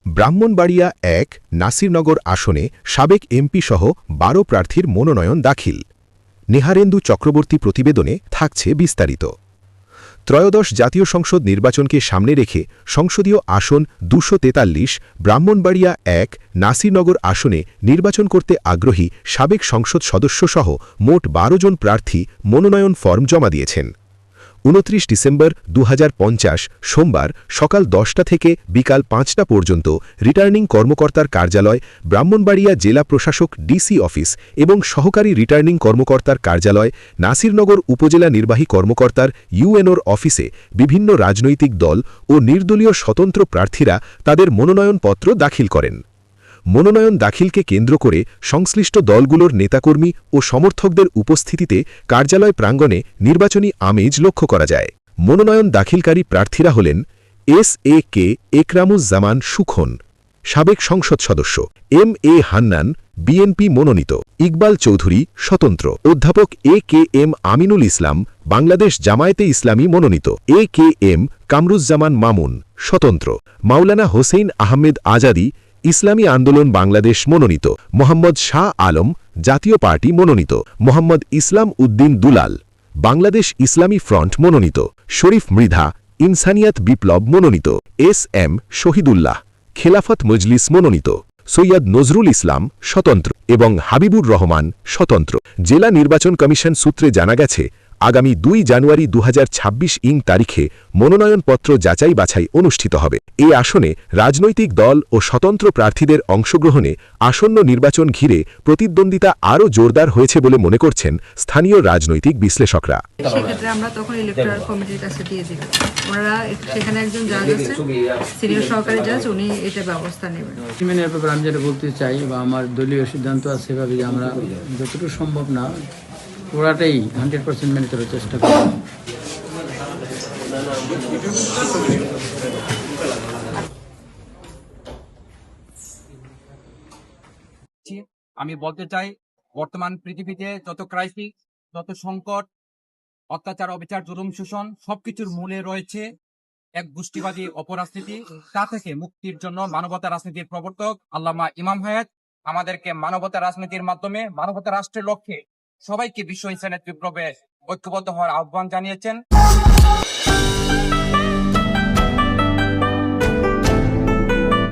ব্রাহ্মণবাড়িয়া ১ নাসিরনগর আসনে সাবেক এমপি সহ ১২ প্রার্থীর মনোনয়ন দাখিল। নেহারেন্দু চক্রবর্তী প্রতিবেদনে থাকছে বিস্তারিত। ত্রয়োদশ জাতীয় সংসদ নির্বাচনকে সামনে রেখে সংসদীয় আসন ২৪৩ ব্রাহ্মণবাড়িয়া ১ নাসিরনগর আসনে নির্বাচন করতে আগ্রহী সাবেক সংসদ সদস্যসহ মোট ১২ জন প্রার্থী মনোনয়ন ফর্ম জমা দিয়েছেন। ২৯ ডিসেম্বর ২০৫০ সোমবার সকাল ১০টা থেকে বিকাল ৫টা পর্যন্ত রিটার্নিং কর্মকর্তার কার্যালয়, ব্রাহ্মণবাড়িয়া জেলা প্রশাসক ডিসি অফিস এবং সহকারী রিটার্নিং কর্মকর্তার কার্যালয়, নাসিরনগর উপজেলা নির্বাহী কর্মকর্তার ইউএনওর অফিসে বিভিন্ন রাজনৈতিক দল ও নির্দলীয় স্বতন্ত্র প্রার্থীরা তাদের মনোনয়নপত্র দাখিল করেন। মনোনয়ন দাখিলকে কেন্দ্র করে সংশ্লিষ্ট দলগুলোর নেতাকর্মী ও সমর্থকদের উপস্থিতিতে কার্যালয় প্রাঙ্গণে নির্বাচনী আমেজ লক্ষ্য করা যায়। মনোনয়ন দাখিলকারী প্রার্থীরা হলেন এস.এ.কে. একরামুজ্জামান সুখন, সাবেক সংসদ সদস্য; এম.এ. হান্নান, বিএনপি মনোনীত; ইকবাল চৌধুরী, স্বতন্ত্র; অধ্যাপক এ.কে.এম. আমিনুল ইসলাম, বাংলাদেশ জামায়াতে ইসলামী মনোনীত; এ.কে.এম. কামরুজ্জামান মামুন, স্বতন্ত্র; মাওলানা হোসেইন আহমেদ আজাদী, ইসলামী আন্দোলন বাংলাদেশ মনোনীত; মোহাম্মদ শাহ আলম, জাতীয় পার্টি মনোনীত; মোহাম্মদ ইসলাম উদ্দিন দুলাল, বাংলাদেশ ইসলামী ফ্রন্ট মনোনীত; শরীফ মৃধা, ইনসানিয়াত বিপ্লব মনোনীত; এস.এম. শহীদুল্লাহ, খেলাফত মজলিস মনোনীত; সৈয়দ নজরুল ইসলাম, স্বতন্ত্র এবং হাবিবুর রহমান, স্বতন্ত্র। জেলা নির্বাচন কমিশন সূত্রে জানা গেছে, আগামী ২ জানুয়ারি ২০২৬ তারিখে মনোনয়নপত্র যাচাই বাছাই অনুষ্ঠিত হবে। এই আসনে রাজনৈতিক দল ও স্বতন্ত্র প্রার্থীদের অংশগ্রহণে আসন্ন নির্বাচন ঘিরে প্রতিদ্বন্দ্বিতা আরও জোরদার হয়েছে বলে মনে করছেন স্থানীয় রাজনৈতিক বিশ্লেষকরা। সেক্ষেত্রে আমরা তখন ইলেকট্রাল কমিটির কাছে দিয়ে দিই। ওনারা সেখানে একজন জাজ আছে, সিনিয়র সহকারী জাজ, উনি এটা ব্যবস্থা নেবেন। এর ব্যাপারে আমি যেটা বলতে চাই বা আমার দলীয় সিদ্ধান্ত আছে সেভাবে যে আমরা যতটুকু সম্ভব না পুরাটাই 100% মেনে চলার চেষ্টা করি। আমি বলতে চাই, বর্তমান পৃথিবীতে যত ক্রাইসিস, যত সংকট, অত্যাচার, অবিচার, জুলুম, শোষণ সবকিছুর মূলে রয়েছে এক গোষ্ঠীবাদী অপরাজনীতি। তা থেকে মুক্তির জন্য মানবতা রাজনীতির প্রবর্তক আল্লামা ইমাম হায়াত আমাদেরকে মানবতা রাজনীতির মাধ্যমে মানবতা রাষ্ট্রের লক্ষ্যে সবাইকে বিশ্ব ইনসানিয়ত বিপ্লবে ঐক্যবদ্ধ হওয়ার আহ্বান জানিয়েছেন।